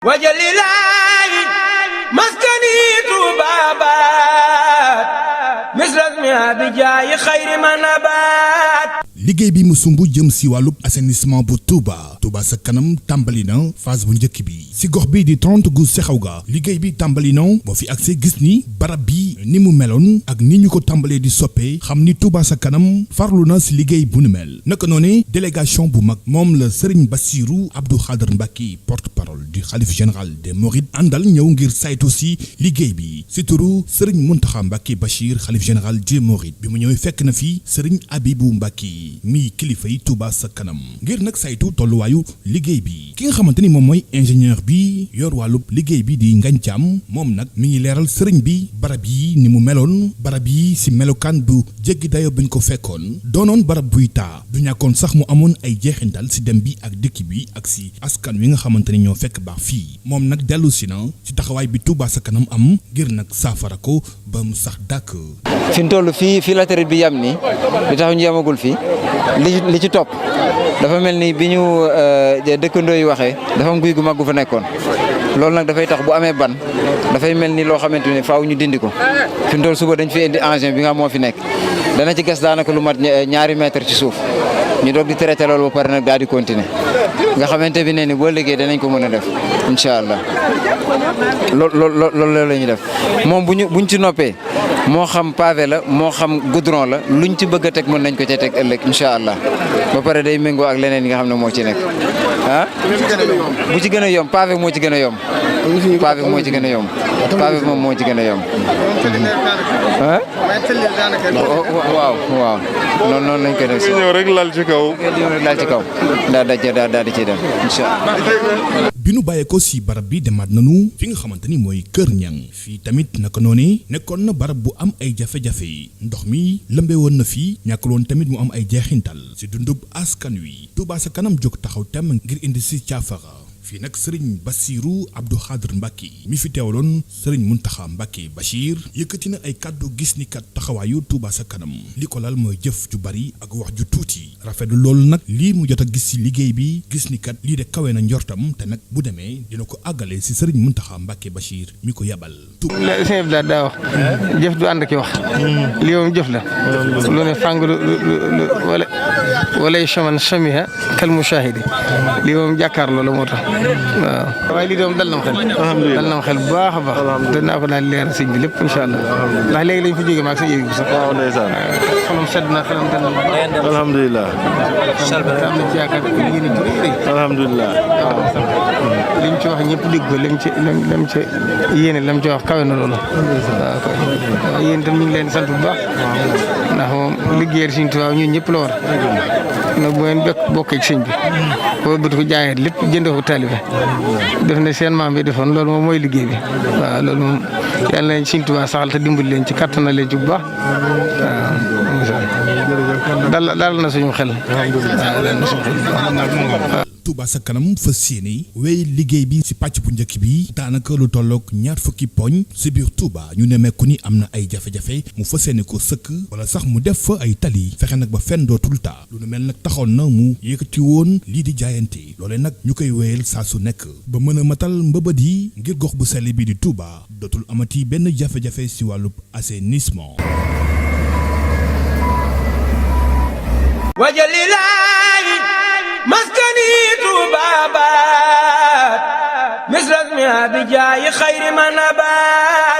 wajalilaayi maskani tuubaabaat misrasmi abijaayi xayri manabaat. liggéey bi mu sumb jëm si wàllub assainissement bu Touba sa kanam tàmbali na phase bu njëkk bi si gox bi di 30 gu sexaw ga liggéey bi tàmbali na boo fi accès gis ni barab bi ni mu meloon ak ni ñu ko tàmbalee di soppee xam ni Touba sa kanam farlu na si liggéey bu nu mel naka noone délégation bu mag moom la Serigne Bassirou Abdou Khadre Mbacké porte-parole du khalife général des Mourides àndal ñëw ngir saytu si liggéey bi si turu Serigne Mountakha Mbacké Bachir khalife général des Mourides bi mu ñëwee fekk na fi Serigne Abibou Mbacké mi kilifa yi Touba sa kanam ngir nag saytu tolluwaayu liggéey bi ki nga xamante ni moom mooy ingénieur bi yor wàllub liggéey bi di Ngagne Thiam moom nag mi ngi leeral sëriñ bi barab yi ni mu meloon barab yi si melokaan bu jéggi dayo bi ñu ko fekkoon doonoon barab buy taa du ñàkkoon sax mu amoon ay jeexintal si dem bi ak dëkk bi ak si askan wi nga xamante ni ñoo fekk baax fii moom nag dellu si na si taxawaay bi Touba sa kanam am ngir nag saafara ko ba mu sax dàkk. fi ñu toll fii latérite bi yam ni li tax ñu yamagul fii li ci topp dafa mel ni bi ñu dëkkandoo yi waxee dafa am guy gu mag gu fa nekkoon loolu nag dafay tax bu amee ban dafay mel ni loo xamante ni faaw ñu dindi ko fi mu toll suba dañ fi indi engin bi nga moo fi nekk dana ci gas daanaka lu mat ñaari mètre ci suuf ñu doog di traité loolu ba pare nag daal di continuer nga xamante bi ne ni boo liggéey danañ ko mën a def incha allah loolu la ñuy def moom buñ ci noppee moo xam pavé la moo xam goudron la luñ ci bëgg a teg mën nañ ko cee teg ëllëg incha allah ba pare day méngoo ak leneen yi nga xam ne moo ci nekk ah bu ci gën a yomb pavé moo ci gën a yomb pavé moo ci gën a yomb pavé moom moo ci gën a yomb ah waaw noonu lañ koy def si ñëw rek lal ci kaw daal di ciy dem incha allah. bi nu bàyyeekoo si barab bi demaat nanu fi nga xamante ni mooy Kër Ñang fii tamit naka noone nekkoon na barab bu am ay jafe-jafe ndox mi lëmbee woon na fii ñàkkul woon tamit mu am ay jeexintal si dundub askan wi Touba sa kanam jóg taxaw tem ngir indi si caafara fii nag Serigne Bassirou Abdou Khadre Mbacké mi fi teewaloon Serigne Mountakha Mbacké Bachir yëkkati na ay kàddu gis ni kat taxawaayu Touba sa kanam li ko lal mooy jëf ju bari ak wax ju tuuti rafetlu loolu nag lii mu jot a gis si liggéey bi gis ni kat lii de kawe na njortam te nag bu demee dina ko àggale si Serigne Mountakha Mbacké Bachir mi ko yabal. sëñ bi daa wax jëf du ànd ki wax lii moom jëf la lu ne fàng wala chaman chamiha kal mushahidi lii moom jàkkaarloo la moo tax waaw waaye lii doom dal na ma xel dal na ma xel bu baax a baax danaa ko daal leeral sëñ bi lépp incha allah ndax léegi lañ fi jógee maag sa yéegi bi sax waaw ndeysaan xelam sedd na xelam dal na alhamdulilah am na ci yaakaar yéen a rëy alhamdulilah li mu ci wax ñëpp dégg ko lam ci yéene lam ci wax kawe na loolu waaw yéen itam ñu ngi leen di sant bu baax ndax moom liggéeyal Sëñ Tuubaa ñun ñëpp la war nag bu ngeen bokkee ci sëñ bi boo bëgg ko jaayee lépp jëndee ko taalibe def ne seen maam bi defoon loolu moom mooy liggéey bi waaw loolu moom yàlla nañ Sëñ Tuubaa saxal te dimbali leen ci kattan na leen ci bu baax waaw dal na suñu xel waaw dal na suñu xel. Touba sa kanam fas yéene wéy liggéey bi si pàcc bu njëkk bi daanaka lu tolloog 20 poñ si biir Touba ñu nemmeeku ni am na ay jafe-jafe mu fas yéene ko sëkk wala sax mu def fa ay tali fexe nag ba fenn dootul taa lu nu mel nag taxoon na mu yëkkati woon lii di jaayante loolee nag ñu koy wéyal saa su nekk ba mën a matal mbëbët yi ngir gox bu sell bi di Touba dootul amati benn jafe-jafe si wàllub assainissement. wajalilaayi maskani tuubaabaat misrasmi abijaayi xayri manabaat